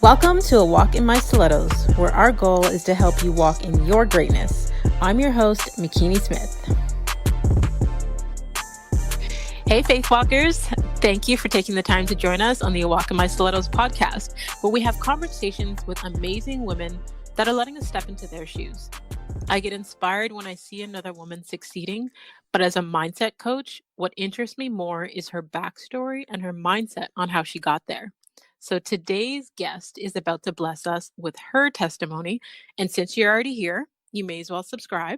Welcome to A Walk in My Stilettos, where our goal is to help you walk in your greatness. I'm your host, Makini Smith. Hey, Faith Walkers. Thank you for taking the time to join us on the A Walk in My Stilettos podcast, where we have conversations with amazing women that are letting us step into their shoes. I get inspired when I see another woman succeeding, but as a mindset coach, what interests me more is her backstory and her mindset on how she got there. So today's guest is about to bless us with her testimony. And since you're already here, you may as well subscribe.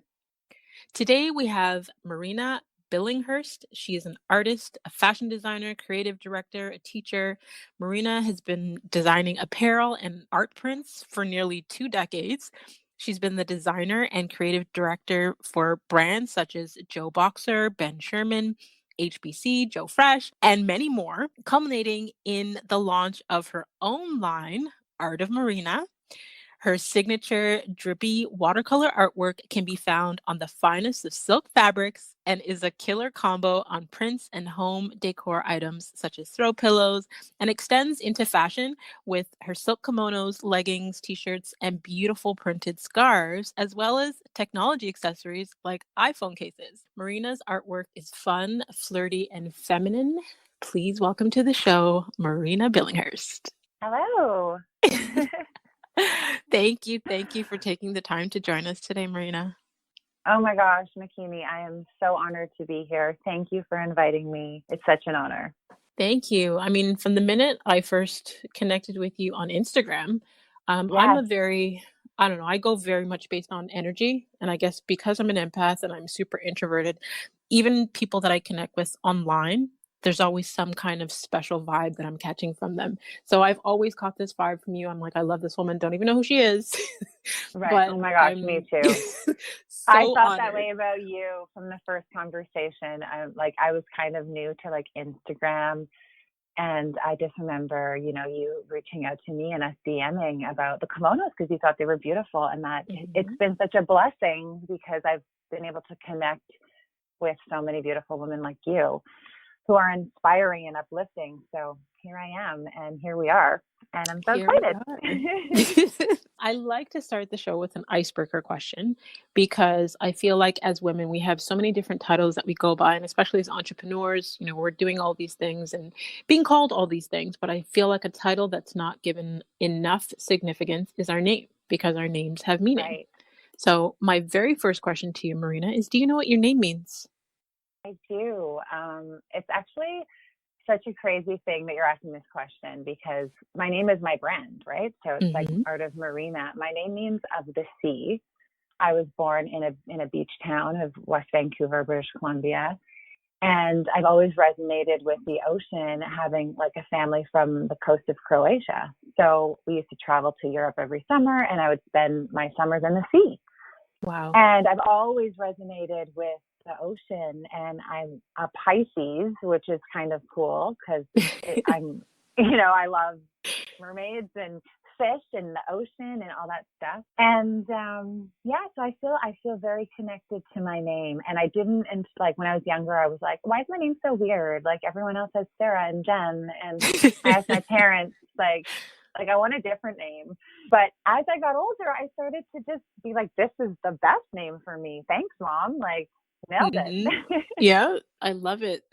Today we have Marina Billinghurst. She is an artist, a fashion designer, creative director, a teacher. Marina has been designing apparel and art prints for nearly 2 decades. She's been the designer and creative director for brands such as Joe Boxer, Ben Sherman, HBC, Joe Fresh, and many more, culminating in the launch of her own line, Art of Marina. Her signature drippy watercolor artwork can be found on the finest of silk fabrics and is a killer combo on prints and home decor items such as throw pillows, and extends into fashion with her silk kimonos, leggings, t-shirts, and beautiful printed scarves, as well as technology accessories like iPhone cases. Marina's artwork is fun, flirty, and feminine. Please welcome to the show, Marina Billinghurst. Hello. Thank you for taking the time to join us today, Marina. Oh my gosh, Makini, I am so honored to be here. Thank you for inviting me. It's such an honor. Thank you. I mean, from the minute I first connected with you on Instagram, I'm I go very much based on energy. And I guess because I'm an empath and I'm super introverted, even people that I connect with online, there's always some kind of special vibe that I'm catching from them. So I've always caught this vibe from you. I'm like, I love this woman. Don't even know who she is. Right. But Oh my gosh, me too. I felt that way about you from the first conversation. I was kind of new to Instagram, and I just remember, you reaching out to me and us DMing about the kimonos because you thought they were beautiful, and that it's been such a blessing because I've been able to connect with so many beautiful women like you who are inspiring and uplifting. So here I am, and here we are, and I'm so excited. I like to start the show with an icebreaker question because I feel like as women, we have so many different titles that we go by, and especially as entrepreneurs, we're doing all these things and being called all these things, but I feel like a title that's not given enough significance is our name, because our names have meaning. Right. So my very first question to you, Marina, is do you know what your name means? I do. It's actually such a crazy thing that you're asking this question because my name is my brand, right? So it's like Art of Marina. My name means of the sea. I was born in a beach town of West Vancouver, British Columbia. And I've always resonated with the ocean, having like a family from the coast of Croatia. So we used to travel to Europe every summer, and I would spend my summers in the sea. Wow. And I've always resonated with the ocean, and I'm a Pisces, which is kind of cool because I love mermaids and fish and the ocean and all that stuff. And so I feel very connected to my name. And I didn't, and like when I was younger, I was like, why is my name so weird? Like everyone else has Sarah and Jen. And I asked my parents, like I want a different name. But as I got older, I started to just be like, this is the best name for me. Thanks, Mom. Like, nailed it. Yeah, I love it.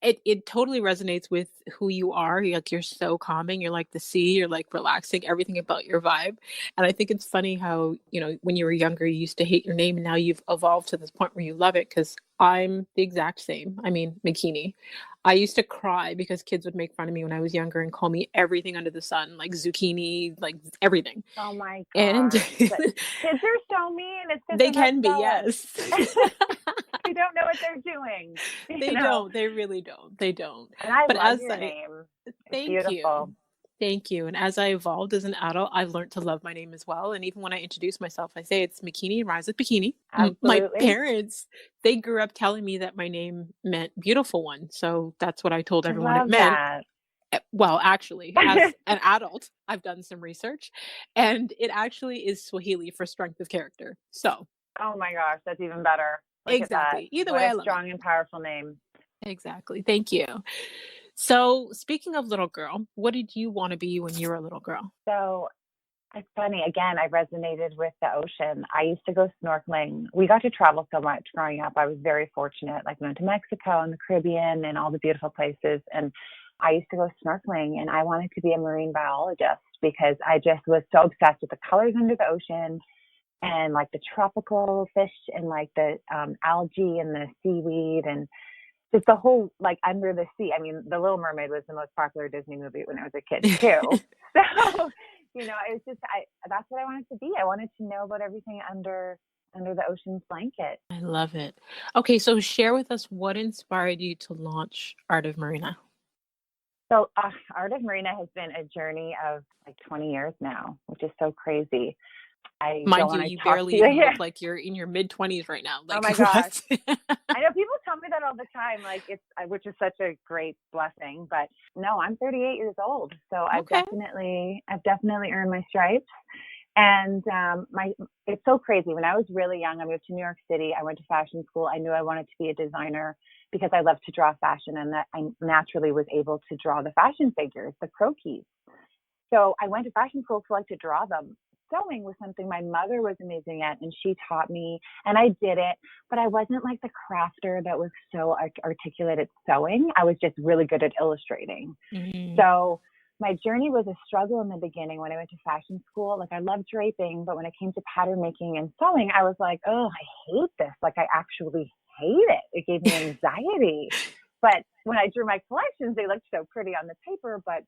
It totally resonates with who you are. You're so calming. You're like the sea. You're like relaxing. Everything about your vibe. And I think it's funny how, when you were younger, you used to hate your name, and now you've evolved to this point where you love it. Because I'm the exact same. I mean, Makini. I used to cry because kids would make fun of me when I was younger and call me everything under the sun, like zucchini, like everything. Oh my God. And kids are so mean. It's they can be, yes. They don't know what they're doing. They don't. They really don't. They don't. And I love your name. It's beautiful. Thank you. And as I evolved as an adult, I've learned to love my name as well. And even when I introduce myself, I say it's Makini, rhymes with bikini. Absolutely. My parents, they grew up telling me that my name meant beautiful one. So that's what I told everyone it meant. That. Well, actually, as an adult, I've done some research, and it actually is Swahili for strength of character. So. Oh my gosh, that's even better. Look exactly. Either way, I love strong and powerful name. Exactly. Thank you. So, speaking of little girl, what did you want to be when you were a little girl? So it's funny. Again, I resonated with the ocean. I used to go snorkeling. We got to travel so much growing up. I was very fortunate. Like, we went to Mexico and the Caribbean and all the beautiful places. And I used to go snorkeling, and I wanted to be a marine biologist because I just was so obsessed with the colors under the ocean and like the tropical fish and like the algae and the seaweed and just the whole like under the sea. I mean, The Little Mermaid was the most popular Disney movie when I was a kid too. So, it's just that's what I wanted to be. I wanted to know about everything under the ocean's blanket. I love it. Okay, so share with us what inspired you to launch Art of Marina. So, Art of Marina has been a journey of like 20 years now, which is so crazy. I don't Mind you, want to you talk barely to you. even look like you're in your mid-20s right now. Oh Like, my gosh. what? I know people tell me that all the time, like which is such a great blessing. But no, I'm 38 years old, so Okay. I've definitely earned my stripes. And it's so crazy. When I was really young, I moved to New York City. I went to fashion school. I knew I wanted to be a designer because I love to draw fashion, and that I naturally was able to draw the fashion figures, the croquis. So I went to fashion school to like to draw them. Sewing was something my mother was amazing at, and she taught me, and I did it, but I wasn't like the crafter that was so articulate at sewing. I was just really good at illustrating. Mhm. So my journey was a struggle in the beginning when I went to fashion school. Like, I loved draping, but when it came to pattern making and sewing, I was like, oh, I hate this. Like, I actually hate it. It gave me anxiety. But when I drew my collections, they looked so pretty on the paper, but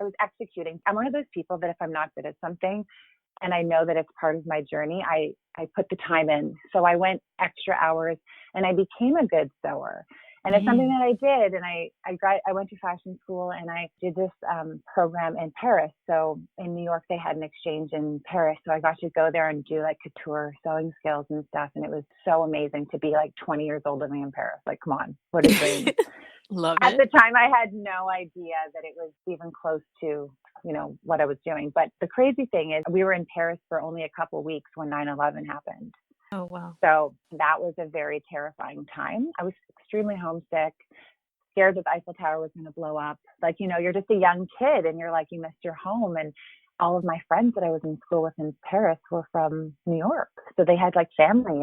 I was executing. I'm one of those people that if I'm not good at something and I know that it's part of my journey, I put the time in. So I went extra hours and I became a good sewer. And it's something Mm. that I did. And I went to fashion school and I did this program in Paris. So in New York, they had an exchange in Paris. So I got to go there and do like couture sewing skills and stuff. And it was so amazing to be like 20 years old living in Paris. Like, come on, what a dream. Love At it. the time, I had no idea that it was even close to, what I was doing. But the crazy thing is we were in Paris for only a couple of weeks when 9/11 happened. Oh, wow. So that was a very terrifying time. I was extremely homesick, scared that the Eiffel Tower was going to blow up. Like, you're just a young kid and you're like, you missed your home. And all of my friends that I was in school with in Paris were from New York. So they had like family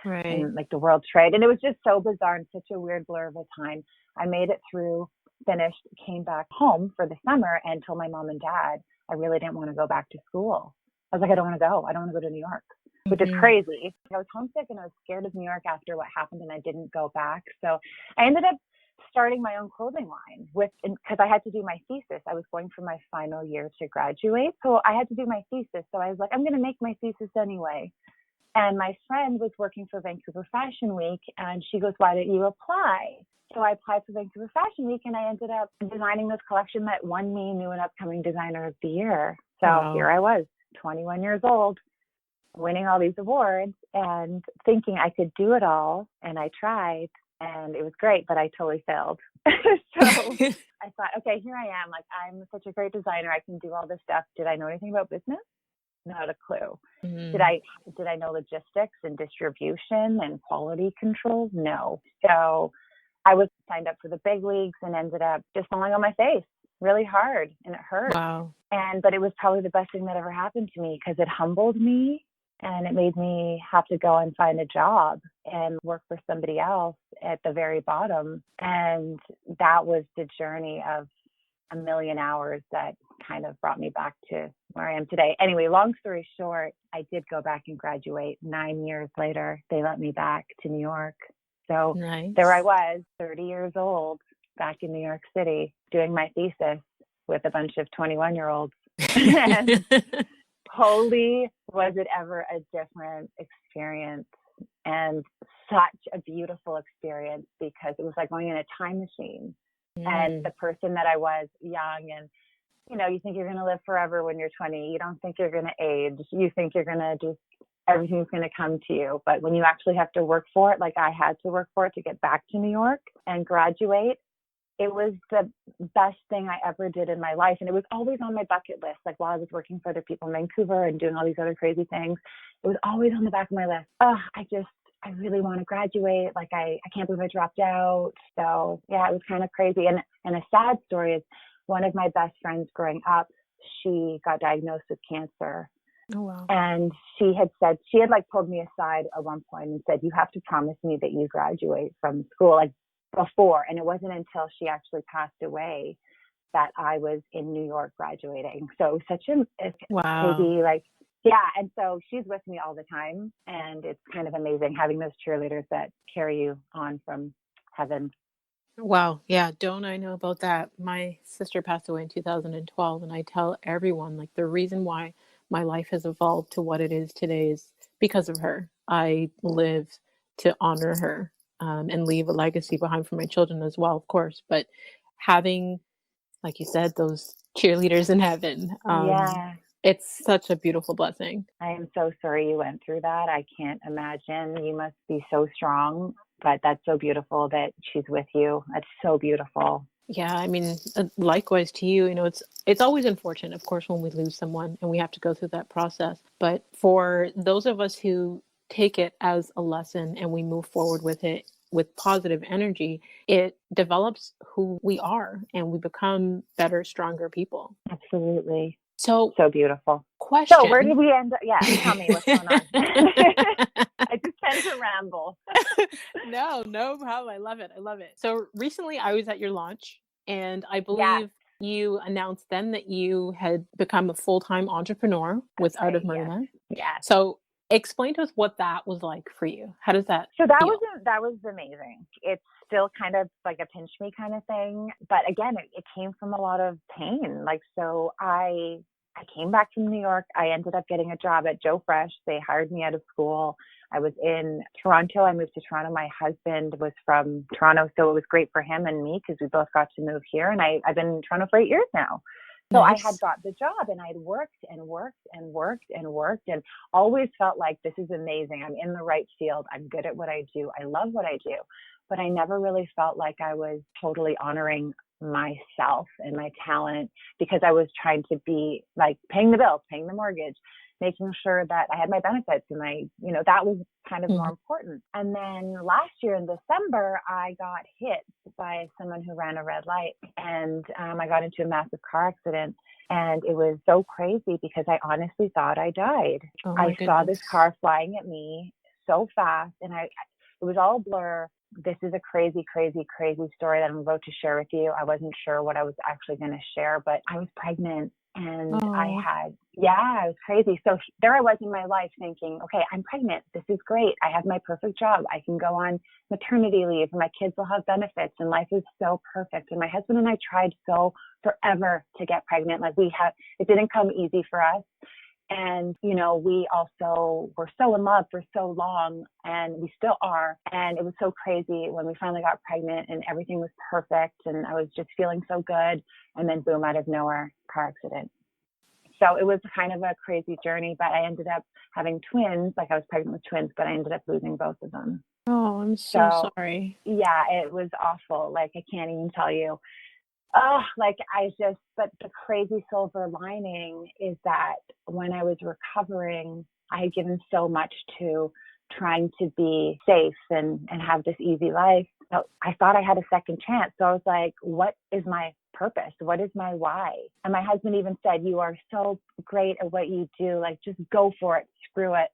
Right. and like the World Trade. And it was just so bizarre and such a weird blur of a time. I made it through, finished, came back home for the summer and told my mom and dad I really didn't want to go back to school. I was like, I don't want to go. I don't want to go to New York, which is Mhm. crazy. I was homesick and I was scared of New York after what happened and I didn't go back. So I ended up starting my own clothing line because I had to do my thesis. I was going for my final year to graduate. So I had to do my thesis. So I was like, I'm going to make my thesis anyway. And my friend was working for Vancouver Fashion Week and she goes, why don't you apply? So I applied for Vancouver Fashion Week and I ended up designing this collection that won me New and Upcoming Designer of the Year. So here Wow. I was, 21 years old, winning all these awards and thinking I could do it all. And I tried and it was great, but I totally failed. So I thought, okay, here I am. Like, I'm such a great designer. I can do all this stuff. Did I know anything about business? Not a clue. Did Mhm. I did I know logistics and distribution and quality control? No. So I was signed up for the big leagues and ended up just falling on my face really hard and it hurt. Wow. But it was probably the best thing that ever happened to me because it humbled me and it made me have to go and find a job and work for somebody else at the very bottom. And that was the journey of a million hours that kind of brought me back to where I am today. Anyway, long story short, I did go back and graduate 9 years later. They let me back to New York. So there I Nice. was, 30 years old, back in New York City, doing my thesis with a bunch of 21-year-olds. And holy, was it ever a different experience and such a beautiful experience because it was like going in a time machine. And Mm. the person that I was young and, you think you're going to live forever when you're 20. You don't think you're going to age. You think you're going to just, everything's going to come to you. But when you actually have to work for it, like I had to work for it to get back to New York and graduate, it was the best thing I ever did in my life. And it was always on my bucket list. Like while I was working for other people in Vancouver and doing all these other crazy things, it was always on the back of my list. Oh, I really want to graduate. Like, I can't believe I dropped out. So yeah, it was kind of crazy. And a sad story is one of my best friends growing up, she got diagnosed with cancer. Oh, wow. And she had like pulled me aside at one point and said, you have to promise me that you graduate from school, like before. And it wasn't until she actually passed away that I was in New York graduating. So it was such a Wow. crazy, like, yeah. And so she's with me all the time. And it's kind of amazing having those cheerleaders that carry you on from heaven. Wow. Yeah. Don't I know about that? My sister passed away in 2012, and I tell everyone, like, the reason why my life has evolved to what it is today is because of her. I live to honor her, and leave a legacy behind for my children as well, of course. But having, like you said, those cheerleaders in heaven, Yeah. it's such a beautiful blessing. I am so sorry you went through that. I can't imagine. You must be so strong, but that's so beautiful that she's with you. That's so beautiful. Yeah, I mean, likewise to you. You know, it's always unfortunate, of course, when we lose someone and we have to go through that process. But for those of us who take it as a lesson and we move forward with it with positive energy, it develops who we are and we become better, stronger people. Absolutely. So, So beautiful. So where question. did we end up? Yeah, tell me what's going on. I just tend to ramble. No, no problem. I love it. I love it. So recently I was at your launch, and I Yes, believe you announced then that you had become a full-time entrepreneur that's with Out of right. Yes, Marina. yes. So explain to us what that was like for you. How does that So that feel? was amazing. It's still kind of like a pinch me kind of thing, but again, it came from a lot of pain. Like, so I came back from New York. I ended up getting a job at Joe Fresh. They hired me out of school. I was in Toronto. I moved to Toronto. My husband was from Toronto, so it was great for him and me because we both got to move here. And I've been in Toronto for 8 years now. So I had Nice. got the job and I'd worked and worked and worked and worked and always felt like this is amazing. I'm in the right field. I'm good at what I do. I love what I do. But I never really felt like I was totally honoring myself and my talent because I was trying to be like paying the bills, paying the mortgage, making sure that I had my benefits and that was kind of more Mhm. important. And then last year in December, I got hit by someone who ran a red light and I got into a massive car accident. And it was so crazy because I honestly thought I died. Oh my I saw this goodness. car flying at me so fast and it was all a blur. This is a crazy, crazy, crazy story that I'm about to share with you. I wasn't sure what I was actually going to share, but I was pregnant and Oh. it was crazy. So there I was in my life thinking, okay, I'm pregnant. This is great. I have my perfect job. I can go on maternity leave and my kids will have benefits and life is so perfect. And my husband and I tried so forever to get pregnant. Like it didn't come easy for us. And, we also were so in love for so long and we still are. And it was so crazy when we finally got pregnant and everything was perfect and I was just feeling so good. And then boom, out of nowhere, car accident. So it was kind of a crazy journey, but I ended up having twins. Like I was pregnant with twins, but I ended up losing both of them. Oh, I'm so So sorry. yeah, it was awful. Like I can't even tell you. But the crazy silver lining is that when I was recovering, I had given so much to trying to be safe and have this easy life. So I thought I had a second chance. So I was like, what is my purpose? What is my why? And my husband even said, you are so great at what you do. Like, just go for it. Screw it.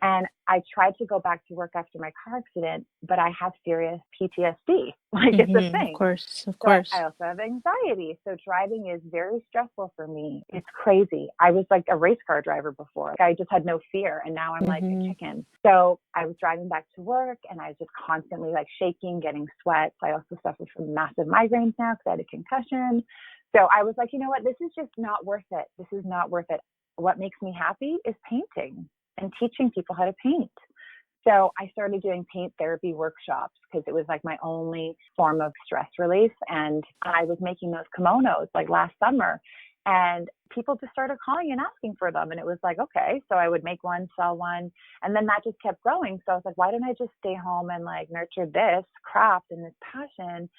And I tried to go back to work after my car accident, but I have serious PTSD. Like, it's a Of thing. course, of So I course. also have anxiety. So driving is very stressful for me. It's crazy. I was like a race car driver before. Like, I just had no fear. And now I'm like a Hmm. chicken. So I was driving back to work and I was just constantly like shaking, getting sweats. I also suffer from massive migraines now because I had a concussion. So I was like, you know what? This is just not worth it. This is not worth it. What makes me happy is painting and teaching people how to paint. So I started doing paint therapy workshops because it was like my only form of stress relief. And I was making those kimonos like last summer and people just started calling and asking for them. And it was like, okay, so I would make one, sell one. And then that just kept growing. So I was like, why don't I just stay home and like nurture this craft and this passion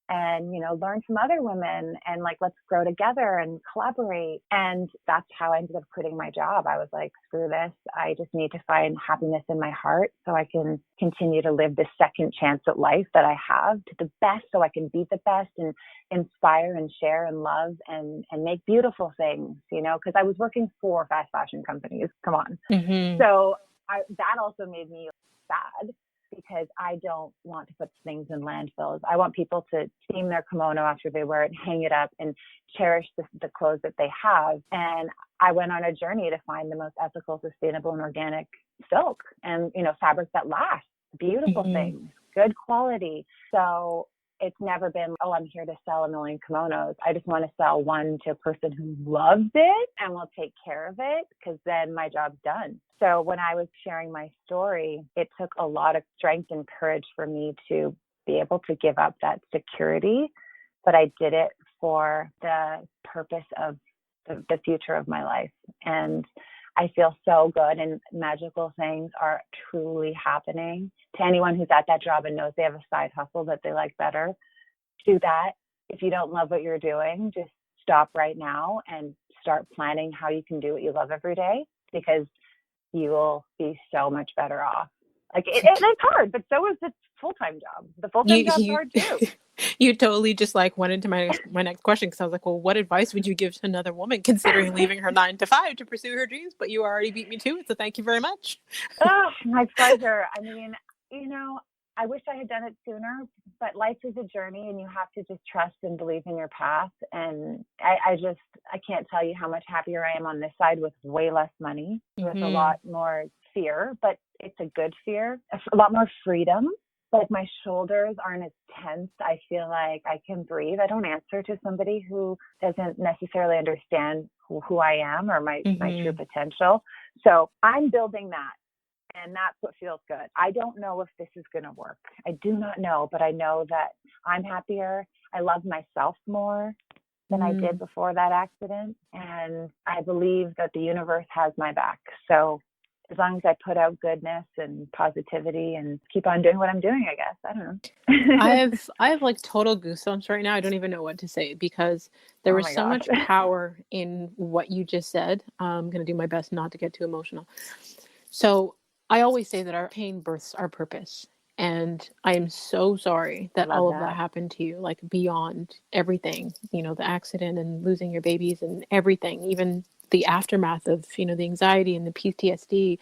and, learn from other women and like, let's grow together and collaborate. And that's how I ended up quitting my job. I was like, screw this. I just need to find happiness in my heart so I can continue to live this second chance at life that I have to the best, so I can be the best and inspire and share and love and make beautiful things, because I was working for fast fashion companies. Come on. Mm-hmm. So that also made me sad, because I don't want to put things in landfills. I want people to steam their kimono after they wear it, hang it up, and cherish the clothes that they have. And I went on a journey to find the most ethical, sustainable, and organic silk and, fabrics that last, beautiful Mm-hmm. things, good quality. So it's never been, oh, I'm here to sell 1 million kimonos. I just want to sell one to a person who loves it and will take care of it, because then my job's done. So when I was sharing my story, it took a lot of strength and courage for me to be able to give up that security. But I did it for the purpose of the future of my life. And I feel so good, and magical things are truly happening. To anyone who's at that job and knows they have a side hustle that they like better, do that. If you don't love what you're doing, just stop right now and start planning how you can do what you love every day, because you will be so much better off. Like it's hard, but so is the full-time job. The full-time job's hard too. You totally just like went into my next question, because I was like, well, what advice would you give to another woman considering leaving her 9 to 5 to pursue her dreams? But you already beat me to it, so thank you very much. Oh, my pleasure. I mean, I wish I had done it sooner, but life is a journey, and you have to just trust and believe in your path. And I can't tell you how much happier I am on this side with way less money, with a lot more fear, but it's a good fear, a lot more freedom. Like my shoulders aren't as tense. I feel like I can breathe. I don't answer to somebody who doesn't necessarily understand who I am or my true potential. So I'm building that. And that's what feels good. I don't know if this is going to work. I do not know, but I know that I'm happier. I love myself more than I did before that accident. And I believe that the universe has my back. So as long as I put out goodness and positivity and keep on doing what I'm doing, I guess. I don't know. I have like total goosebumps right now. I don't even know what to say, because there was so much power in what you just said. I'm going to do my best not to get too emotional. So I always say that our pain births our purpose. And I am so sorry that all of that happened to you, like beyond everything, the accident and losing your babies and everything, even the aftermath of, the anxiety and the PTSD.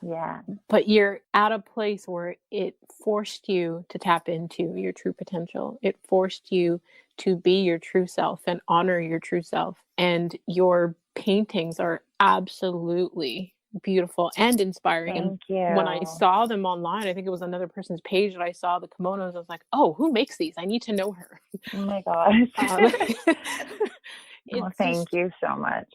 Yeah. But you're at a place where it forced you to tap into your true potential. It forced you to be your true self and honor your true self. And your paintings are absolutely beautiful and inspiring. Thank you. When I saw them online, I think it was another person's page that I saw the kimonos. I was like, oh, who makes these? I need to know her. Oh my gosh. Thank you so much.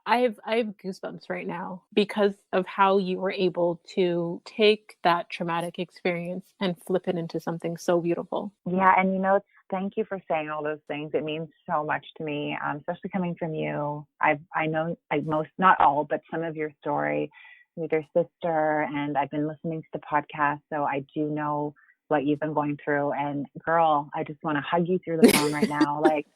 I have goosebumps right now because of how you were able to take that traumatic experience and flip it into something so beautiful. Yeah. And thank you for saying all those things. It means so much to me, especially coming from you. I know not all, but some of your story with your sister, and I've been listening to the podcast. So I do know what you've been going through. And girl, I just want to hug you through the phone right now. Like,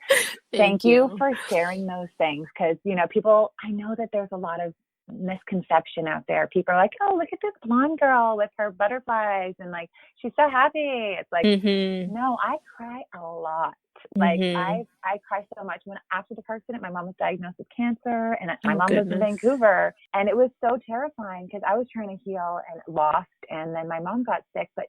thank you for sharing those things. Cause people, I know that there's a lot of misconception out there. People are like, oh, look at this blonde girl with her butterflies. And like, she's so happy. It's like, no, I cry a lot. Like I cry so much. When after the car accident, my mom was diagnosed with cancer, and my mom lives in Vancouver, and it was so terrifying because I was trying to heal and lost, and then my mom got sick. But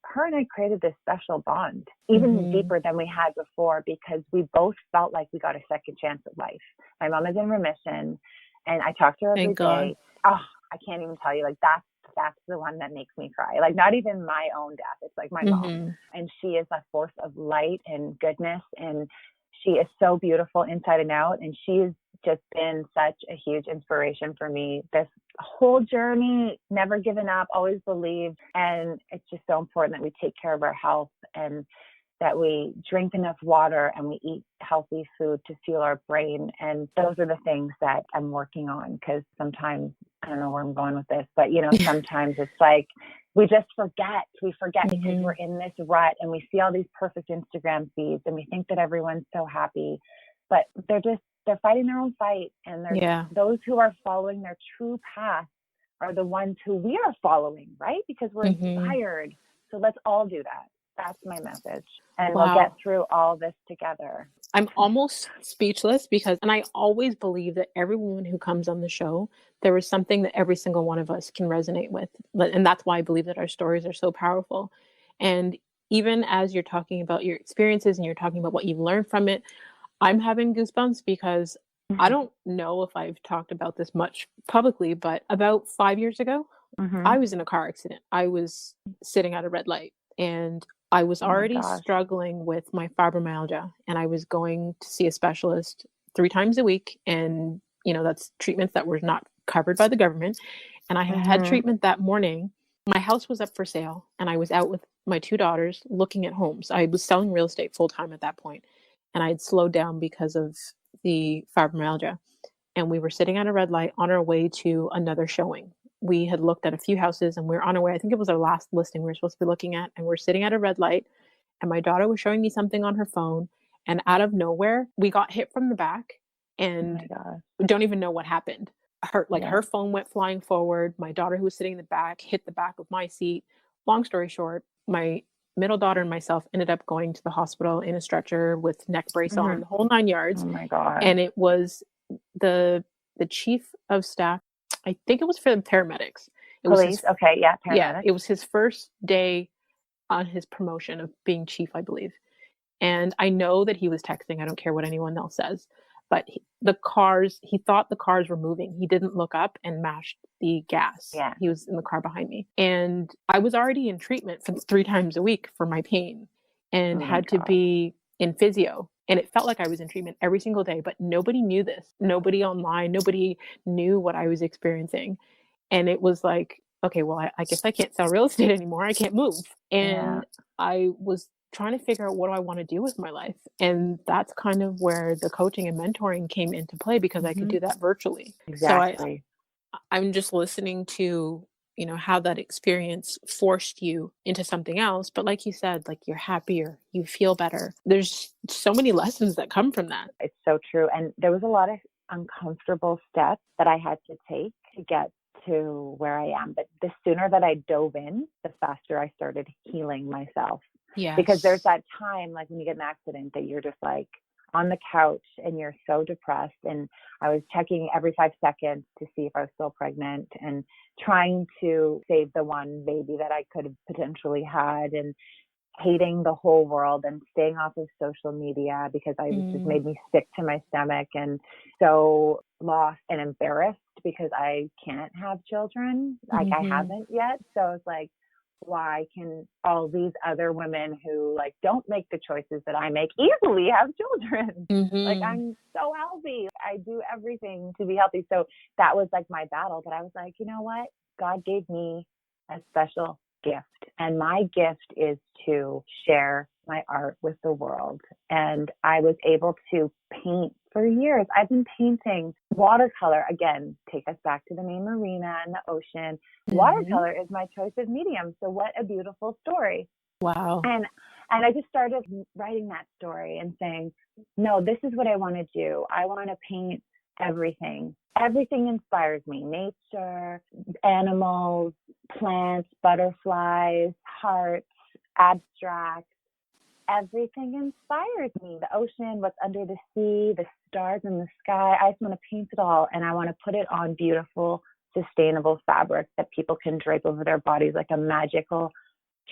her and I created this special bond, even deeper than we had before, because we both felt like we got a second chance at life. My mom is in remission, and I talk to her every day. Oh, I can't even tell you, like that's the one that makes me cry. Like not even my own death. It's like my mom. And she is a force of light and goodness. And she is so beautiful inside and out. And she's just been such a huge inspiration for me. This whole journey, never given up, always believed. And it's just so important that we take care of our health and that we drink enough water and we eat healthy food to fuel our brain. And those are the things that I'm working on, because sometimes, I don't know where I'm going with this, but sometimes it's like we just forget. We forget because Mm-hmm. we're in this rut and we see all these perfect Instagram feeds and we think that everyone's so happy, but they're fighting their own fight. And Yeah. those who are following their true path are the ones who we are following, right? Because we're inspired. So let's all do that. That's my message. And we'll get through all this together. I'm almost speechless and I always believe that every woman who comes on the show, there is something that every single one of us can resonate with. And that's why I believe that our stories are so powerful. And even as you're talking about your experiences and you're talking about what you've learned from it, I'm having goosebumps because I don't know if I've talked about this much publicly, but about 5 years ago, I was in a car accident. I was sitting at a red light and I was already struggling with my fibromyalgia, and I was going to see a specialist 3 times a week. And, that's treatments that were not covered by the government. And I had treatment that morning. My house was up for sale and I was out with my 2 daughters looking at homes. I was selling real estate full time at that point, and I had slowed down because of the fibromyalgia. And we were sitting at a red light on our way to another showing. We had looked at a few houses and we were on our way. I think it was our last listing we were supposed to be looking at. And we're sitting at a red light and my daughter was showing me something on her phone. And out of nowhere, we got hit from the back and we don't even know what happened. Her phone went flying forward. My daughter, who was sitting in the back, hit the back of my seat. Long story short, my middle daughter and myself ended up going to the hospital in a stretcher with neck brace on, the whole 9 yards. Oh my God. And it was the chief of staff. I think it was for the paramedics. It was Police. Okay. Yeah. Paramedics. Yeah. It was his first day on his promotion of being chief, I believe. And I know that he was texting. I don't care what anyone else says, but he thought the cars were moving. He didn't look up and mashed the gas. Yeah. He was in the car behind me. And I was already in treatment for 3 times a week for my pain and had to be in physio. And it felt like I was in treatment every single day, but nobody knew this. Nobody online, nobody knew what I was experiencing. And it was like, okay, well, I guess I can't sell real estate anymore. I can't move. And I was trying to figure out what do I want to do with my life. And that's kind of where the coaching and mentoring came into play because I could do that virtually. Exactly. So I'm just listening to, how that experience forced you into something else. But like you said, like you're happier, you feel better. There's so many lessons that come from that. It's so true. And there was a lot of uncomfortable steps that I had to take to get to where I am. But the sooner that I dove in, the faster I started healing myself. Yeah. Because there's that time, like when you get an accident, that you're just like on the couch and you're so depressed. And I was checking every 5 seconds to see if I was still pregnant and trying to save the one baby that I could have potentially had, and hating the whole world and staying off of social media because I was just made me sick to my stomach and so lost and embarrassed because I can't have children. Like I haven't yet. So it's like, why can all these other women who like don't make the choices that I make easily have children? Like I'm so healthy. I do everything to be healthy. So that was like my battle. But I was like, you know what? God gave me a special gift. And my gift is to share my art with the world. And I was able to paint for years. I've been painting watercolor. Again, take us back to the name Marina and the ocean. Watercolor is my choice of medium. So what a beautiful story. Wow. And I just started writing that story and saying, no, this is what I want to do. I want to paint everything. Everything inspires me. Nature, animals, plants, butterflies, hearts, abstracts. Everything inspires me. The ocean, what's under the sea, the stars in the sky. I just want to paint it all, and I want to put it on beautiful, sustainable fabric that people can drape over their bodies like a magical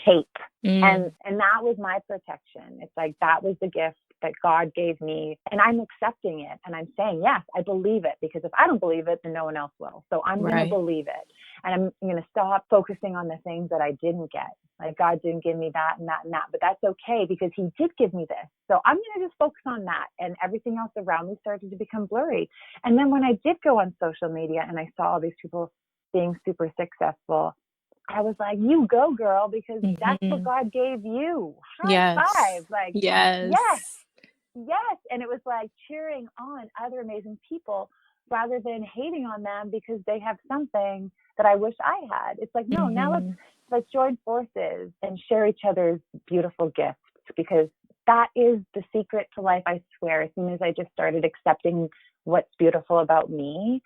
cape. And that was my protection. It's like that was the gift that God gave me, and I'm accepting it. And I'm saying, yes, I believe it, because if I don't believe it, then no one else will. So I'm going to believe it. And I'm going to stop focusing on the things that I didn't get. Like God didn't give me that and that and that, but that's okay because he did give me this. So I'm going to just focus on that, and everything else around me started to become blurry. And then when I did go on social media and I saw all these people being super successful, I was like, you go, girl, because that's what God gave you. High five. Like, yes. And it was like cheering on other amazing people rather than hating on them because they have something that I wish I had. It's like, no, now let's join forces and share each other's beautiful gifts, because that is the secret to life. I swear, as soon as I just started accepting what's beautiful about me,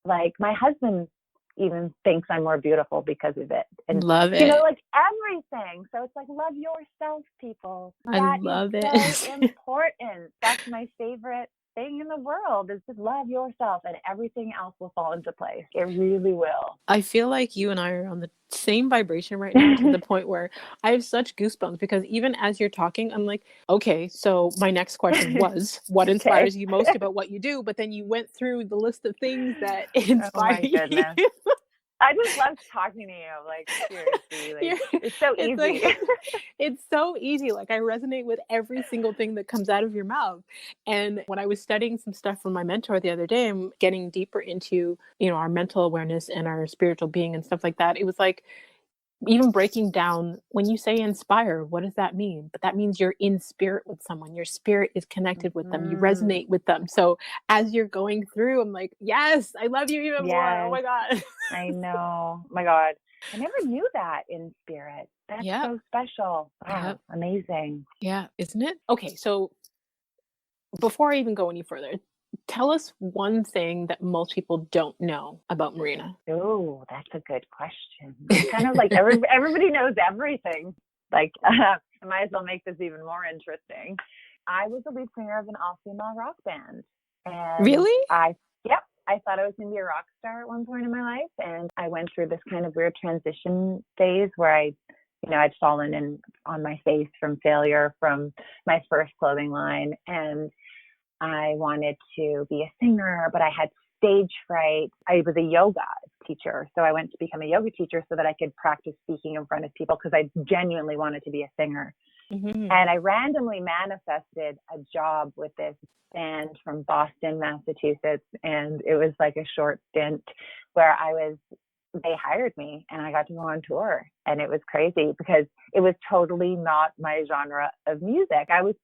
like my husband even thinks I'm more beautiful because of it. And love you know, it. like everything. So it's like, love yourself, people. I That love is it. so important. That's my favorite thing in the world, is just love yourself, and everything else will fall into place. It really will. I feel like you and I are on the same vibration right now, to the point where I have such goosebumps, because even as you're talking, I'm like, okay, so my next question was, what Okay. inspires you most about what you do? But then you went through the list of things that Oh inspire my you. goodness. I just love talking to you. Like, seriously, like it's so It's easy. like, it's so easy. Like, I resonate with every single thing that comes out of your mouth. And when I was studying some stuff from my mentor the other day, I'm getting deeper into, our mental awareness and our spiritual being and stuff like that. It was like, even breaking down, when you say inspire, what does that mean? But that means you're in spirit with someone. Your spirit is connected with them. You resonate with them. So as you're going through, I'm like, yes, I love you even more. Oh Yes, my God. I know. Oh my God. I never knew that in spirit. That's Yeah. so special. Wow. Yep. Amazing. Yeah. Isn't it? Okay. So before I even go any further, tell us one thing that most people don't know about Marina. Oh, that's a good question. It's kind of like everybody knows everything. Like, I might as well make this even more interesting. I was the lead singer of an all-female rock band. And Really? yep, I thought I was going to be a rock star at one point in my life. And I went through this kind of weird transition phase where I'd fallen in on my face from failure from my first clothing line. And I wanted to be a singer, but I had stage fright. I was a yoga teacher, so I went to become a yoga teacher so that I could practice speaking in front of people, because I genuinely wanted to be a singer. Mm-hmm. And I randomly manifested a job with this band from Boston, Massachusetts, and it was like a short stint where they hired me and I got to go on tour, and it was crazy because it was totally not my genre of music. I was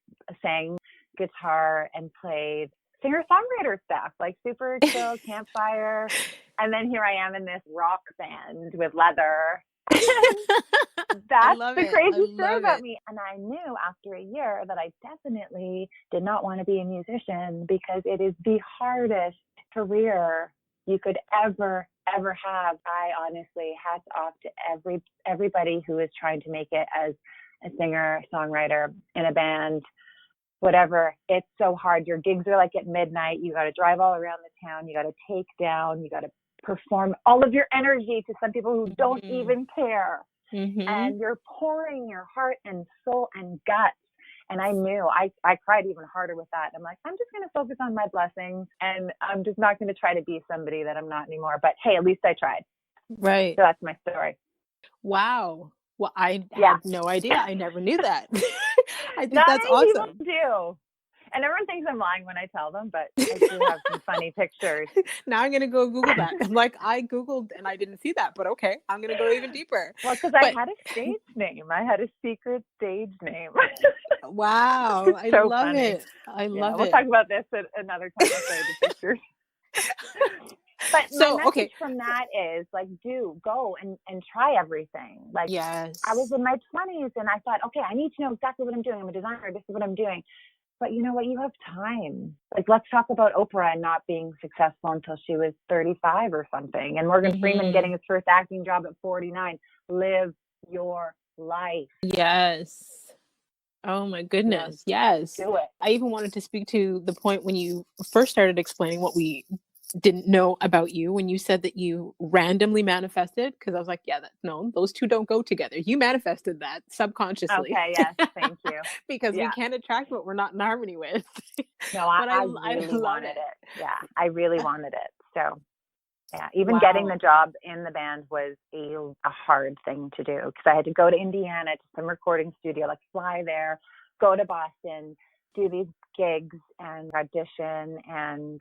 sang guitar and played singer-songwriter stuff, like super chill campfire. And then here I am in this rock band with leather. That's the crazy story about me. And I knew after a year that I definitely did not want to be a musician, because it is the hardest career you could ever have. I honestly, hats off to everybody who is trying to make it as a singer, songwriter in a band, whatever. It's so hard. Your gigs are like at midnight. You got to drive all around the town. You got to take down. You got to perform all of your energy to some people who don't even care. Mm-hmm. And you're pouring your heart and soul and guts. And I knew I cried even harder with that. I'm like, I'm just going to focus on my blessings, and I'm just not going to try to be somebody that I'm not anymore. But hey, at least I tried. Right. So that's my story. Wow. Well, I had no idea. I never knew that. I think Not that's many awesome. people do. And everyone thinks I'm lying when I tell them, but I do have some funny pictures. Now I'm going to go Google that. I'm like, I Googled and I didn't see that, but okay, I'm going to go even deeper. Well, because I had a stage name. I had a secret stage name. Wow. I so love funny. it. I love it. We'll talk about this at another time. I'll show you the pictures. But my message from that is, like, go and try everything. Like, yes. I was in my 20s and I thought, okay, I need to know exactly what I'm doing. I'm a designer. This is what I'm doing. But you know what? You have time. Like, let's talk about Oprah and not being successful until she was 35 or something. And Morgan Freeman getting his first acting job at 49. Live your life. Yes. Oh my goodness. Yes. Do it. I even wanted to speak to the point when you first started explaining what we didn't know about you, when you said that you randomly manifested, because I was like, yeah, those two don't go together. You manifested that subconsciously. Okay, yes, thank you. Because we can't attract what we're not in harmony with. No, I really wanted it. Yeah, I really wanted it. So yeah, even getting the job in the band was a hard thing to do, because I had to go to Indiana to some recording studio, like fly there, go to Boston, do these gigs and audition. And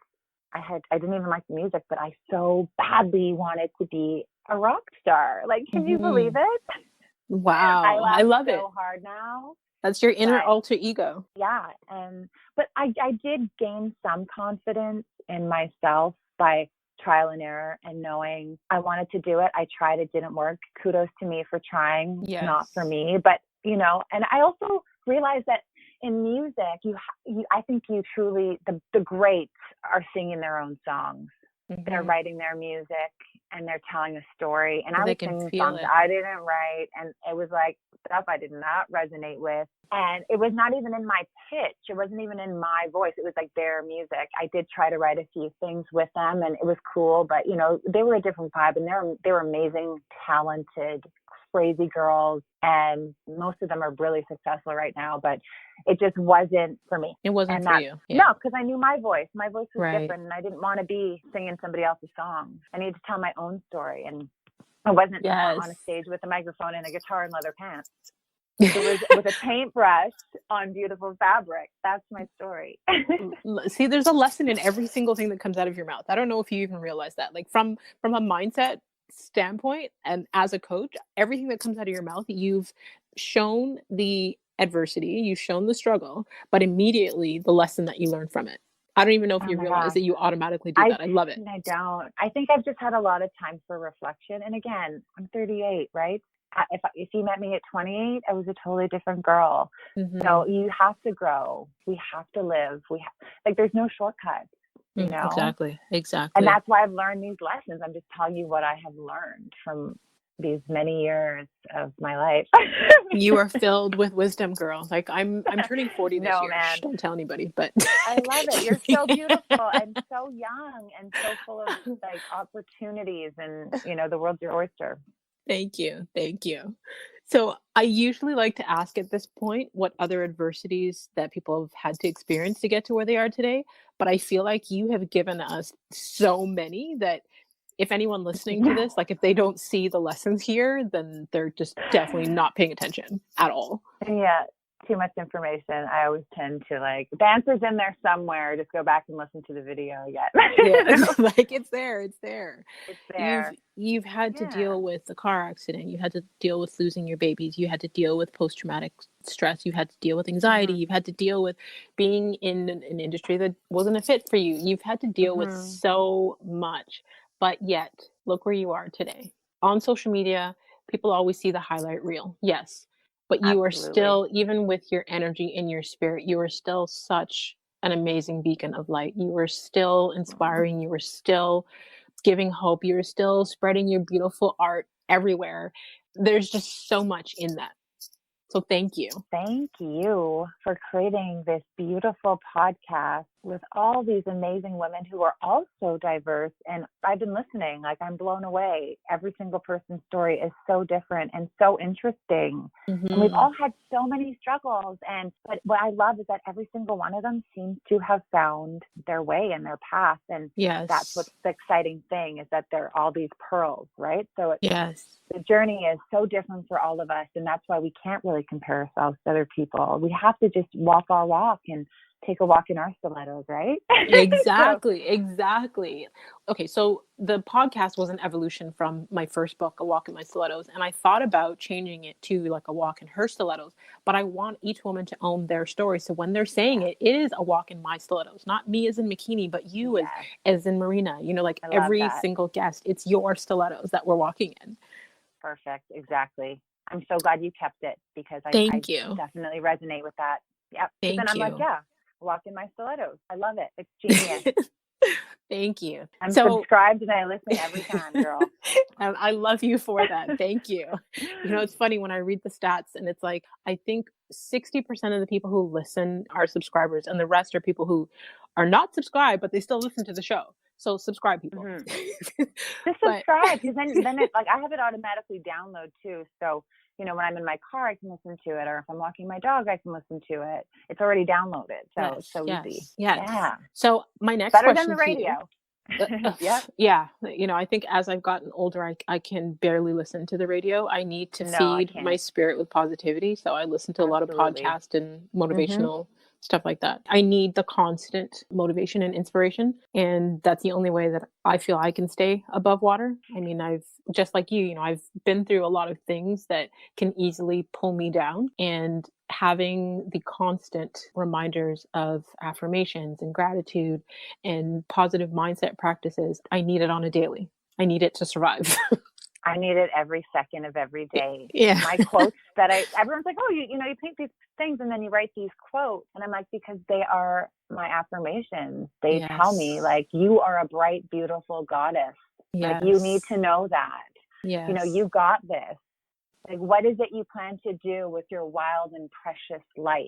I didn't even like the music, but I so badly wanted to be a rock star. Like, can you believe it? Wow. I love it. So hard now. That's your inner alter ego. Yeah. But I did gain some confidence in myself by trial and error and knowing I wanted to do it. I tried, it didn't work. Kudos to me for trying. Yes. Not for me, but you know, and I also realized that in music, I think you truly, the greats are singing their own songs. They're writing their music and they're telling a story. And I was singing songs I didn't write. And it was like stuff I did not resonate with. And it was not even in my pitch. It wasn't even in my voice. It was like their music. I did try to write a few things with them and it was cool. But, you know, they were a different vibe and they were amazing, talented, crazy girls. And most of them are really successful right now. But it just wasn't for me. It wasn't for you. Yeah. No, because I knew my voice. My voice was different and I didn't want to be singing somebody else's songs. I needed to tell my own story. And I wasn't on a stage with a microphone and a guitar and leather pants. It was with a paintbrush on beautiful fabric. That's my story. See, there's a lesson in every single thing that comes out of your mouth. I don't know if you even realize that. Like from a mindset standpoint and as a coach, everything that comes out of your mouth, you've shown the adversity, you've shown the struggle, but immediately the lesson that you learn from it. I don't even know if you realize that you automatically do that. I love it. I don't. I think I've just had a lot of time for reflection. And again, I'm 38, right? If you met me at 28, I was a totally different girl. So you have to grow. We have to live. There's no shortcut. You know? Exactly. And that's why I've learned these lessons. I'm just telling you what I have learned from these many years of my life. You are filled with wisdom, girl. Like I'm turning 40 this year. Man. Shh, don't tell anybody, but I love it. You're so beautiful and so young and so full of like opportunities and you know, the world's your oyster. Thank you. So I usually like to ask at this point what other adversities that people have had to experience to get to where they are today. But I feel like you have given us so many that if anyone listening to this, like if they don't see the lessons here, then they're just definitely not paying attention at all. Yeah. Too much information. I always tend to the answer's in there somewhere. Just go back and listen to the video again. Yeah, like it's there. It's there. You've had to deal with the car accident. You had to deal with losing your babies. You had to deal with post-traumatic stress. You had to deal with anxiety. You've had to deal with being in an industry that wasn't a fit for you. You've had to deal with so much. But yet, look where you are today. On social media, people always see the highlight reel. Yes. But you are still, even with your energy and your spirit, you are still such an amazing beacon of light. You are still inspiring. You are still giving hope. You are still spreading your beautiful art everywhere. There's just so much in that. So thank you. Thank you for creating this beautiful podcast with all these amazing women who are also diverse. And I've been listening, I'm blown away. Every single person's story is so different and so interesting. And we've all had so many struggles. But what I love is that every single one of them seems to have found their way and their path. And that's what's the exciting thing is that they're all these pearls, right? So the journey is so different for all of us. And that's why we can't really compare ourselves to other people. We have to just walk our walk and take a walk in our stilettos, right? Exactly. Okay, so the podcast was an evolution from my first book, A Walk in My Stilettos, and I thought about changing it to A Walk in Her Stilettos, but I want each woman to own their story. So when they're saying it is a walk in my stilettos, not me as in Makini, but you as in Marina. You know, every single guest, it's your stilettos that we're walking in. Perfect. Exactly. I'm so glad you kept it because I definitely resonate with that. Yeah. Thank you. I'm walk in my stilettos. I love it. It's genius. Thank you. I'm subscribed and I listen every time, girl. I love you for that. Thank you. You know, it's funny when I read the stats and it's I think 60% of the people who listen are subscribers and the rest are people who are not subscribed, but they still listen to the show. So subscribe, people. Just subscribe because then it, I have it automatically download too. So, you know, when I'm in my car, I can listen to it, or if I'm walking my dog, I can listen to it. It's already downloaded, so it's so easy. Yes. Yeah. So my next better question than the radio. Yeah. You know, I think as I've gotten older, I can barely listen to the radio. I need to feed my spirit with positivity. So I listen to a lot of podcasts and motivational stuff like that. I need the constant motivation and inspiration. And that's the only way that I feel I can stay above water. I mean, I've just like you know, I've been through a lot of things that can easily pull me down. And having the constant reminders of affirmations and gratitude and positive mindset practices, I need it on a daily. I need it to survive. I need it every second of every day. Yeah. My quotes that everyone's like, oh, you know, you paint these things and then you write these quotes. And I'm like, because they are my affirmations. They tell me like, you are a bright, beautiful goddess. Yes. Like you need to know that. Yes. You know, you got this. Like, what is it you plan to do with your wild and precious life?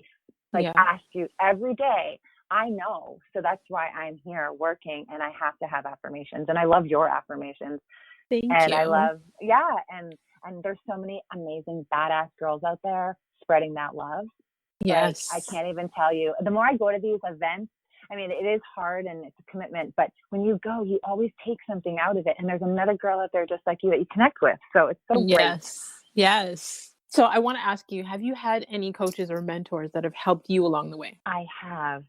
Like ask you every day. I know. So that's why I'm here working and I have to have affirmations. And I love your affirmations. Thank and you. I love, and there's so many amazing badass girls out there spreading that love. Yes. Like, I can't even tell you. The more I go to these events, I mean, it is hard and it's a commitment, but when you go, you always take something out of it. And there's another girl out there just like you that you connect with. So it's so great. Yes. So I want to ask you, have you had any coaches or mentors that have helped you along the way? I have.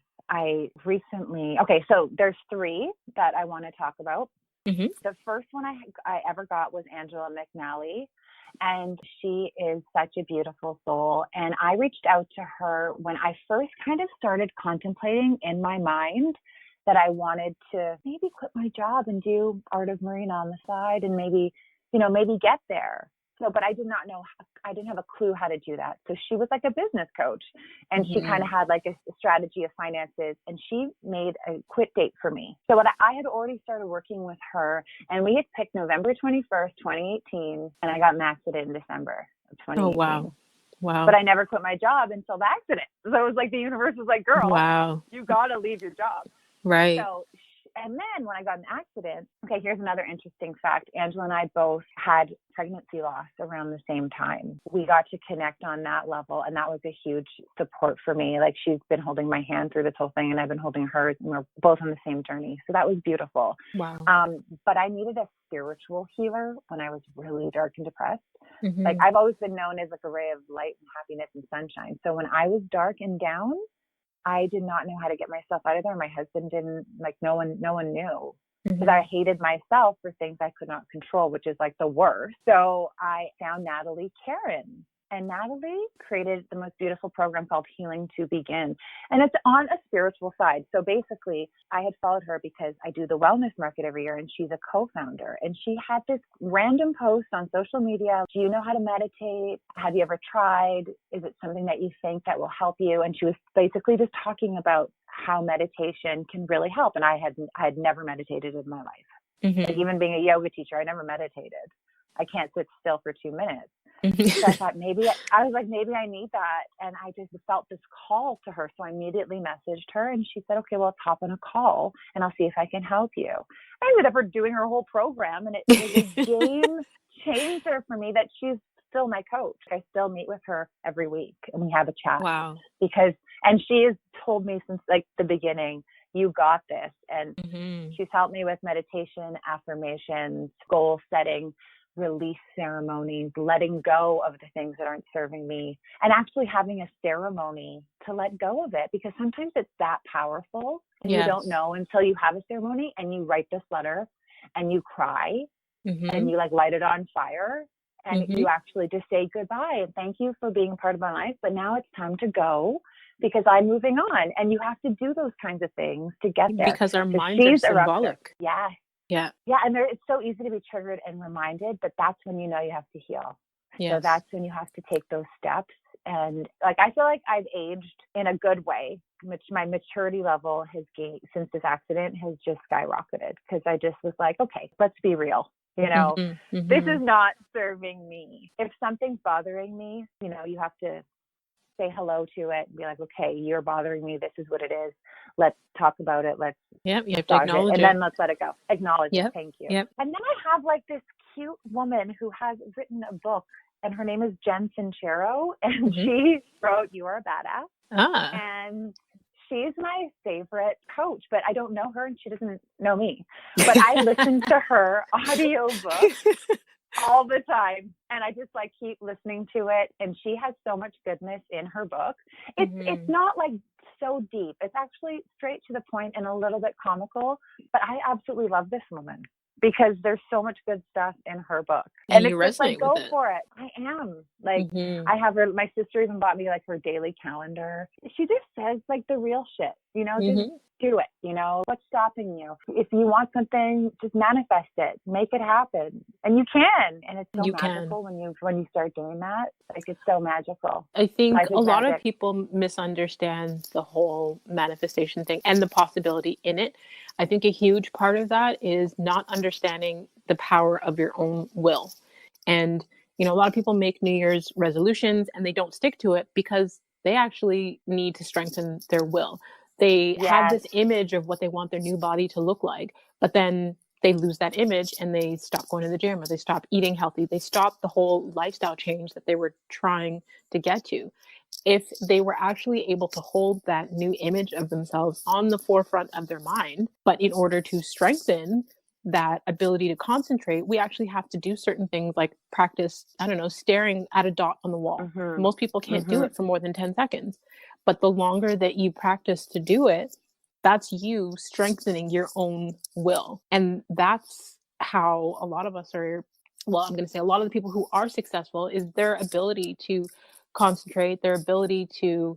So there's 3 that I want to talk about. Mm-hmm. The first one I ever got was Angela McNally, and she is such a beautiful soul. And I reached out to her when I first kind of started contemplating in my mind that I wanted to maybe quit my job and do Art of Marina on the side and maybe get there. So, but I did not know, I didn't have a clue how to do that. So she was like a business coach and she kind of had like a strategy of finances and she made a quit date for me. So I had already started working with her and we had picked November 21st, 2018 and I got maxed it in December of 2018. Oh, wow. But I never quit my job until the accident. So it was like the universe was like, girl, you got to leave your job. Right. So, and then when I got in an accident, okay, here's another interesting fact. Angela and I both had pregnancy loss around the same time. We got to connect on that level, and that was a huge support for me. Like, she's been holding my hand through this whole thing, and I've been holding hers, and we're both on the same journey. So that was beautiful. Wow. But I needed a spiritual healer when I was really dark and depressed. Mm-hmm. Like, I've always been known as like a ray of light and happiness and sunshine. So when I was dark and down, I did not know how to get myself out of there. My husband didn't, like, no one knew because I hated myself for things I could not control, which is like the worst. So I found Natalie Karen, and Natalie created the most beautiful program called Healing to Begin. And it's on a spiritual side. So basically I had followed her because I do the wellness market every year and she's a co-founder. And she had this random post on social media. Do you know how to meditate? Have you ever tried? Is it something that you think that will help you? And she was basically just talking about how meditation can really help. And I had never meditated in my life. Mm-hmm. Like, even being a yoga teacher, I never meditated. I can't sit still for 2 minutes. So I thought maybe I need that. And I just felt this call to her. So I immediately messaged her and she said, okay, well, let's hop on a call and I'll see if I can help you. I ended up doing her whole program and it was a game changer for me that she's still my coach. I still meet with her every week and we have a chat. Wow. And she has told me since like the beginning, you got this. And she's helped me with meditation, affirmations, goal setting, release ceremonies, letting go of the things that aren't serving me, and actually having a ceremony to let go of it, because sometimes it's that powerful and you don't know until you have a ceremony and you write this letter and you cry and you like light it on fire and you actually just say goodbye and thank you for being part of my life, but now it's time to go because I'm moving on. And you have to do those kinds of things to get there. Because our minds are symbolic. Yeah. And it's so easy to be triggered and reminded, but that's when you know you have to heal. Yes. So that's when you have to take those steps. And like, I feel like I've aged in a good way, which my maturity level has gained since this accident has just skyrocketed. Because I just was like, okay, let's be real. This is not serving me. If something's bothering me, you have to say hello to it and be like, okay, you're bothering me. This is what it is. Let's talk about it. You have to acknowledge it. And then let's let it go. Acknowledge it. Thank you. And then I have like this cute woman who has written a book and her name is Jen Sincero and she wrote You Are a Badass. And she's my favorite coach, but I don't know her and she doesn't know me. But I listen to her audiobook all the time. And I just keep listening to it. And she has so much goodness in her book. It's not like so deep. It's actually straight to the point and a little bit comical, but I absolutely love this woman because there's so much good stuff in her book. And it's you just like, resonate with go it. for it. I am. Like, Mm-hmm. I have her, my sister even bought me like her daily calendar. She just says like the real shit, you know, just do it. You know, what's stopping you? If you want something, just manifest it, make it happen. And you can. And it's so magical when you start doing that. Like, it's so magical. I think Life is a lot of magic. people misunderstand the whole manifestation thing and the possibility in it. I think a huge part of that is not understanding the power of your own will. And, you know, a lot of people make New Year's resolutions and they don't stick to it because they actually need to strengthen their will. They have this image of what they want their new body to look like, but then they lose that image and they stop going to the gym or they stop eating healthy. They stop the whole lifestyle change that they were trying to get to. If they were actually able to hold that new image of themselves on the forefront of their mind, but in order to strengthen that ability to concentrate, we actually have to do certain things like practice, I don't know, staring at a dot on the wall. Most people can't do it for more than 10 seconds. But the longer that you practice to do it, that's you strengthening your own will. And that's how a lot of us are, well, I'm going to say a lot of the people who are successful is their ability to concentrate, their ability to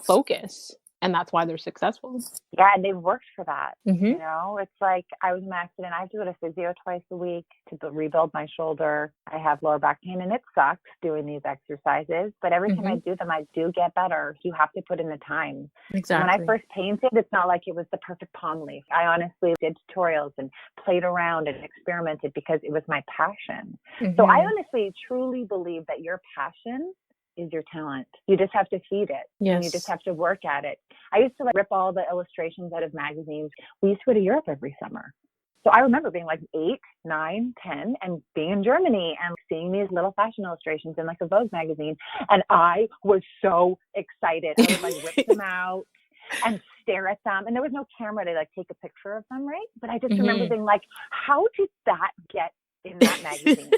focus. And that's why they're successful. Yeah, and they've worked for that. You know, it's like I was in an accident. I have to go to physio twice a week to rebuild my shoulder. I have lower back pain, and it sucks doing these exercises. But every time I do them, I do get better. You have to put in the time. Exactly. When I first painted, it's not like it was the perfect palm leaf. I honestly did tutorials and played around and experimented because it was my passion. So I honestly, truly believe that your passion is your talent. You just have to feed it. And you just have to work at it. I used to rip all the illustrations out of magazines. We used to go to Europe every summer. So I remember being like 8, 9, 10 and being in Germany and seeing these little fashion illustrations in like a Vogue magazine. And I was so excited. I would like rip them out and stare at them. And there was no camera to like take a picture of them, right? But I just remember being like, how did that get in that magazine?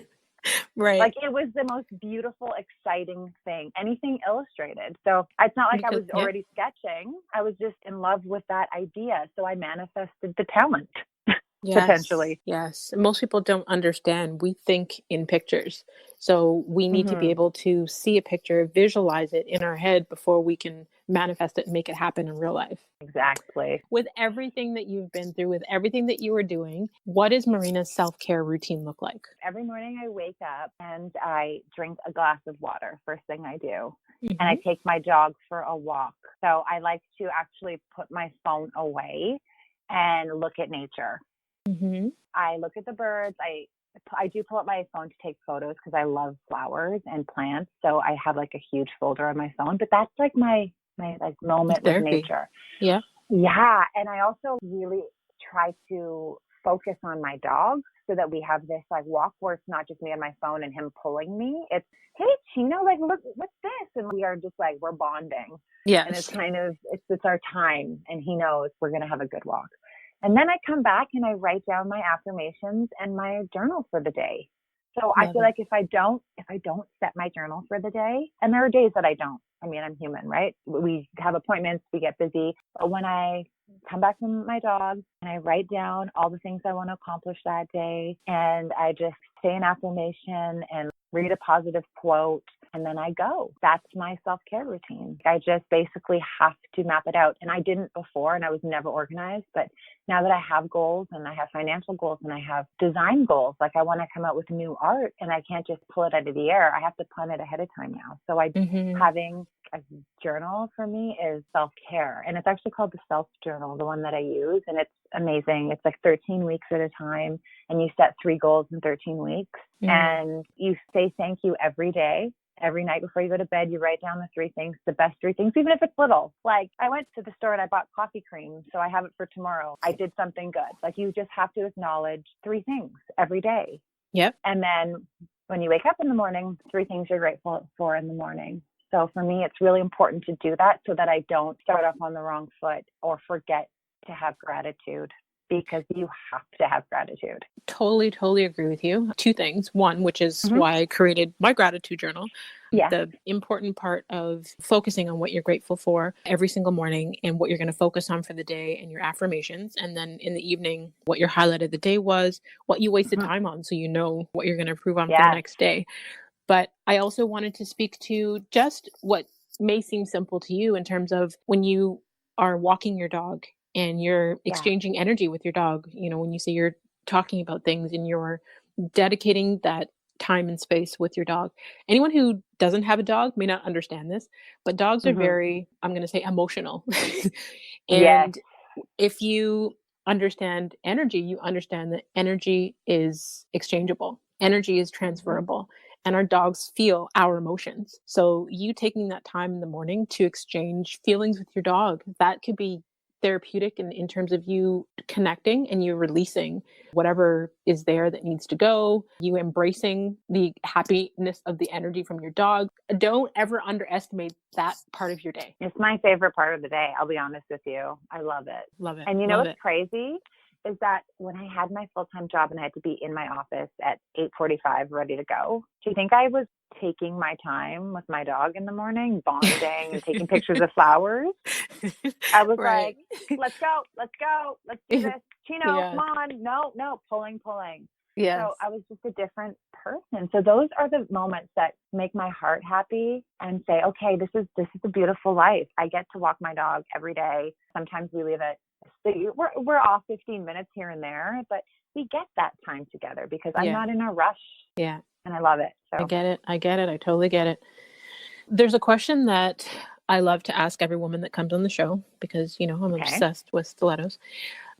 Right. Like, it was the most beautiful, exciting thing, anything illustrated. So it's not like I was already sketching. I was just in love with that idea. So I manifested the talent. Potentially. Yes. Most people don't understand. We think in pictures. So we need to be able to see a picture, visualize it in our head before we can manifest it and make it happen in real life. Exactly. With everything that you've been through, with everything that you were doing, what does Marina's self-care routine look like? Every morning I wake up and I drink a glass of water. First thing I do. And I take my dog for a walk. So I like to actually put my phone away and look at nature. I look at the birds. I do pull up my phone to take photos because I love flowers and plants. So I have like a huge folder on my phone, but that's like my like moment with nature. Yeah. And I also really try to focus on my dog so that we have this like walk where it's not just me on my phone and him pulling me. It's, hey, Chino, like, look, what's this? And we are just like, we're bonding. Yeah. And it's kind of, it's our time. And he knows we're going to have a good walk. And then I come back and I write down my affirmations and my journal for the day. So I feel like if I don't set my journal for the day, and there are days that I don't. I mean, I'm human, right? We have appointments, we get busy. But when I come back from my dog and I write down all the things I want to accomplish that day, and I just say an affirmation and read a positive quote, and then I go. That's my self-care routine. I just basically have to map it out. And I didn't before, and I was never organized. But now that I have goals and I have financial goals and I have design goals, like I want to come out with new art and I can't just pull it out of the air. I have to plan it ahead of time now. So having a journal for me is self-care. And it's actually called the Self Journal, the one that I use. And it's amazing. It's like 13 weeks at a time. And you set 3 goals in 13 weeks. And you say thank you every day. Every night before you go to bed, you write down the 3 things, the best 3 things, even if it's little. Like I went to the store and I bought coffee cream, so I have it for tomorrow. I did something good. Like you just have to acknowledge 3 things every day. Yep. And then when you wake up in the morning, 3 things you're grateful for in the morning. So for me, it's really important to do that so that I don't start off on the wrong foot or forget to have gratitude. because you have to have gratitude. Totally agree with you. Two things. One, which is why I created my gratitude journal. Yes. The important part of focusing on what you're grateful for every single morning and what you're going to focus on for the day and your affirmations. And then in the evening, what your highlight of the day was, what you wasted time on, so you know what you're going to improve on for the next day. But I also wanted to speak to just what may seem simple to you in terms of when you are walking your dog and you're exchanging energy with your dog. You know, when you say you're talking about things and you're dedicating that time and space with your dog. Anyone who doesn't have a dog may not understand this, but dogs are very, I'm going to say, emotional. And if you understand energy, you understand that energy is exchangeable, energy is transferable, and our dogs feel our emotions. So you taking that time in the morning to exchange feelings with your dog, that could be therapeutic in terms of you connecting and you releasing whatever is there that needs to go, you embracing the happiness of the energy from your dog. Don't ever underestimate that part of your day. It's my favorite part of the day. I'll be honest with you. I love it. Love it. And you know what's crazy is that when I had my full-time job and I had to be in my office at 8:45 ready to go, do you think I was taking my time with my dog in the morning, bonding and taking pictures of flowers? I was like, let's go, let's do this. Chino, come on. No, pulling. Yes. So I was just a different person. So those are the moments that make my heart happy and say, okay, this is a beautiful life. I get to walk my dog every day. Sometimes we leave it. We're off 15 minutes here and there, but we get that time together because I'm not in a rush. Yeah. And I love it. So I get it. I totally get it. There's a question that I love to ask every woman that comes on the show because, you know, I'm obsessed with stilettos.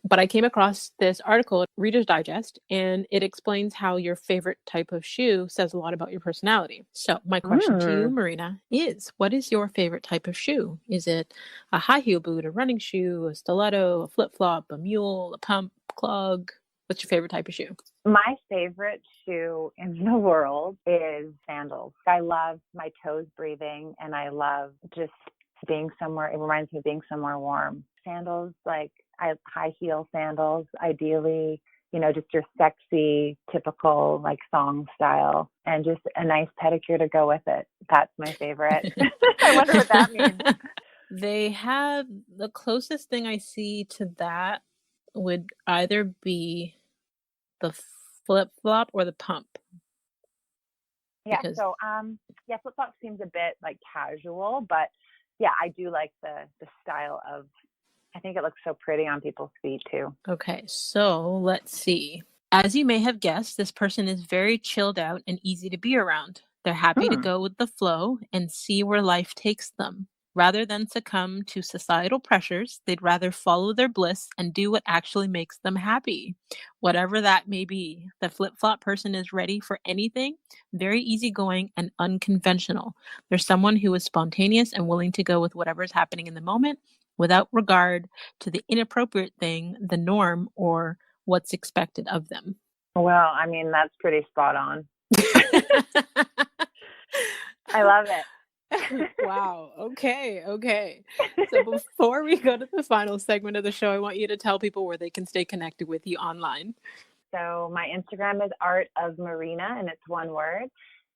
But I came across this article at Reader's Digest, and it explains how your favorite type of shoe says a lot about your personality. So my question to you, Marina, is what is your favorite type of shoe? Is it a high heel boot, a running shoe, a stiletto, a flip-flop, a mule, a pump, clog? What's your favorite type of shoe? My favorite shoe in the world is sandals. I love my toes breathing, and I love just being somewhere. It reminds me of being somewhere warm. Sandals, like high heel sandals, ideally, you know, just your sexy, typical like thong style, and just a nice pedicure to go with it. That's my favorite. I wonder what that means. They have the closest thing I see to that would either be the flip-flop or the pump. Yeah. So, flip-flop seems a bit like casual, but yeah, I do like the style of, I think it looks so pretty on people's feet too. Okay. So let's see. As you may have guessed, this person is very chilled out and easy to be around. They're happy to go with the flow and see where life takes them. Rather than succumb to societal pressures, they'd rather follow their bliss and do what actually makes them happy. Whatever that may be, the flip-flop person is ready for anything, very easygoing and unconventional. They're someone who is spontaneous and willing to go with whatever's happening in the moment without regard to the inappropriate thing, the norm, or what's expected of them. Well, I mean, that's pretty spot on. I love it. Wow. Okay. So before we go to the final segment of the show, I want you to tell people where they can stay connected with you online. So my Instagram is Art of Marina, and it's one word.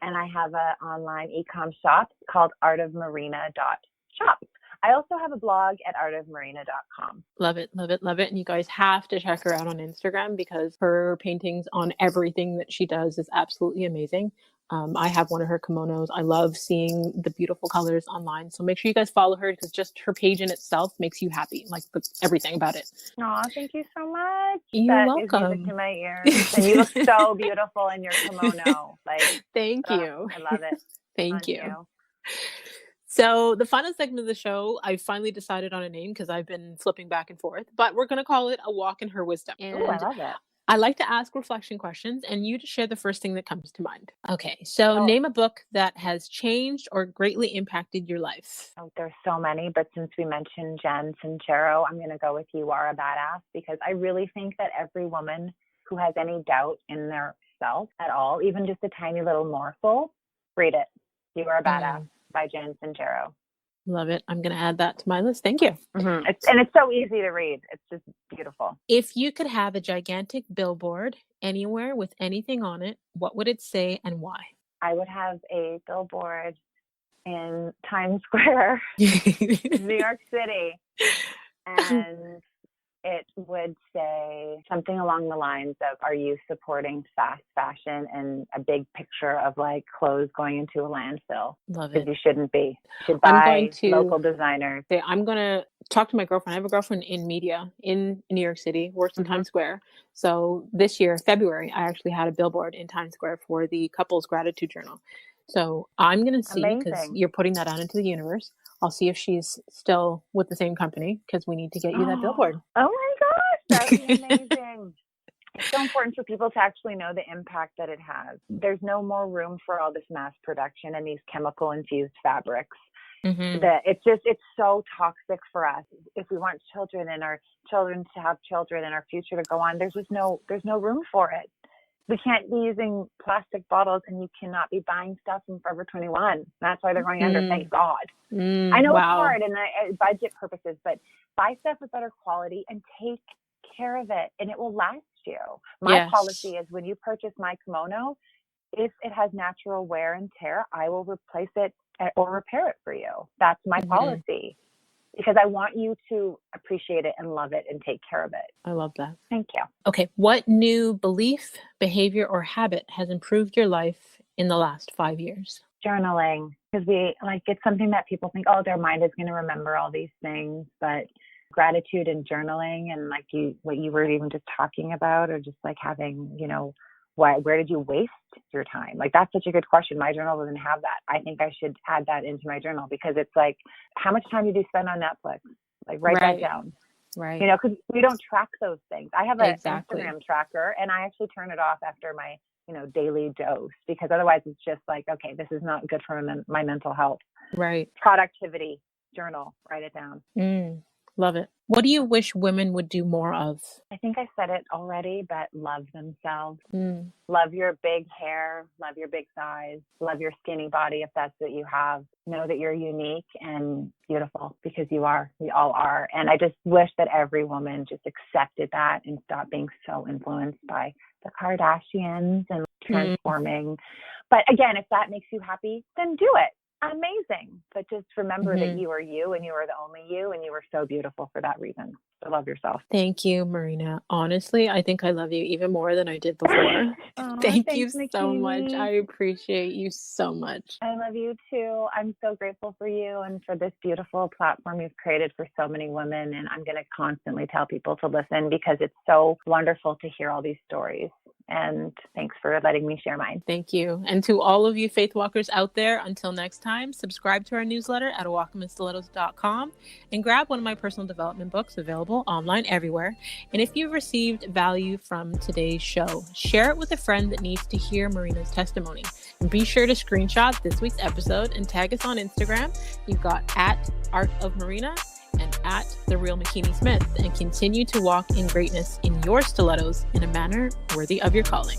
And I have an online e-com shop called artofmarina.shop. I also have a blog at artofmarina.com. Love it. And you guys have to check her out on Instagram because her paintings on everything that she does is absolutely amazing. I have one of her kimonos. I love seeing the beautiful colors online. So make sure you guys follow her because just her page in itself makes you happy, like everything about it. Oh, thank you so much. You're welcome. That is music to my ears. And you look so beautiful in your kimono. Thank you. I love it. Thank you. So the final segment of the show, I finally decided on a name because I've been flipping back and forth, but we're going to call it A Walk in Her Wisdom. And I love it. I like to ask reflection questions and you to share the first thing that comes to mind. Okay, so name a book that has changed or greatly impacted your life. Oh, there's so many, but since we mentioned Jen Sincero, I'm going to go with You Are a Badass because I really think that every woman who has any doubt in their self at all, even just a tiny little morsel, read it. You Are a Badass by Jen Sincero. Love it. I'm going to add that to my list. Thank you. Mm-hmm. It's so easy to read. It's just beautiful. If you could have a gigantic billboard anywhere with anything on it, what would it say and why? I would have a billboard in Times Square, New York City, and it would say something along the lines of, are you supporting fast fashion, and a big picture of like clothes going into a landfill. Love Because it. you shouldn't be. You should buy local designers. I'm going to talk to my girlfriend. I have a girlfriend in media in New York City, works in Times Square. So this year, February, I actually had a billboard in Times Square for the couple's gratitude journal. So I'm going to see, because you're putting that out into the universe. I'll see if she's still with the same company, because we need to get you that billboard. Oh my gosh, that would be amazing. It's so important for people to actually know the impact that it has. There's no more room for all this mass production and these chemical infused fabrics. That it's so toxic for us. If we want children and our children to have children and our future to go on, there's no room for it. We can't be using plastic bottles, and you cannot be buying stuff from Forever 21. That's why they're going under. Thank God. I know it's hard and budget purposes, but buy stuff with better quality and take care of it, and it will last you. My policy is, when you purchase my kimono, if it has natural wear and tear, I will replace it or repair it for you. That's my policy, because I want you to appreciate it and love it and take care of it. I love that. Thank you. Okay. What new belief, behavior, or habit has improved your life in the last 5 years? Journaling. Because it's something that people think, oh, their mind is going to remember all these things, but gratitude and journaling, and what you were even just talking about, or just like having, where did you waste your time? Like, that's such a good question. My journal doesn't have that. I think I should add that into my journal, because it's like, how much time did you spend on Netflix? Like, write that down. Right. Because we don't track those things. I have an Instagram tracker, and I actually turn it off after my, daily dose, because otherwise it's just like, okay, this is not good for my mental health. Right. Productivity journal, write it down. Love it. What do you wish women would do more of? I think I said it already, but love themselves. Love your big hair, love your big thighs, love your skinny body if that's what you have. Know that you're unique and beautiful, because you are. We all are. And I just wish that every woman just accepted that and stopped being so influenced by the Kardashians and transforming. But again, if that makes you happy, then do it. Amazing. But just remember that you are you, and you are the only you, and you are so beautiful for that reason. So love yourself. Thank you, Marina. Honestly, I think I love you even more than I did before. Thank you so much. I appreciate you so much. I love you too. I'm so grateful for you and for this beautiful platform you've created for so many women. And I'm going to constantly tell people to listen, because it's so wonderful to hear all these stories. And thanks for letting me share mine. Thank you. And to all of you faith walkers out there, until next time, subscribe to our newsletter at awalkinstilettos.com and grab one of my personal development books, available online everywhere. And if you've received value from today's show, share it with a friend that needs to hear Marina's testimony. And be sure to screenshot this week's episode and tag us on Instagram. You've got @ArtOfMarina and @TheRealMcKinney Smith, and continue to walk in greatness in your stilettos in a manner worthy of your calling.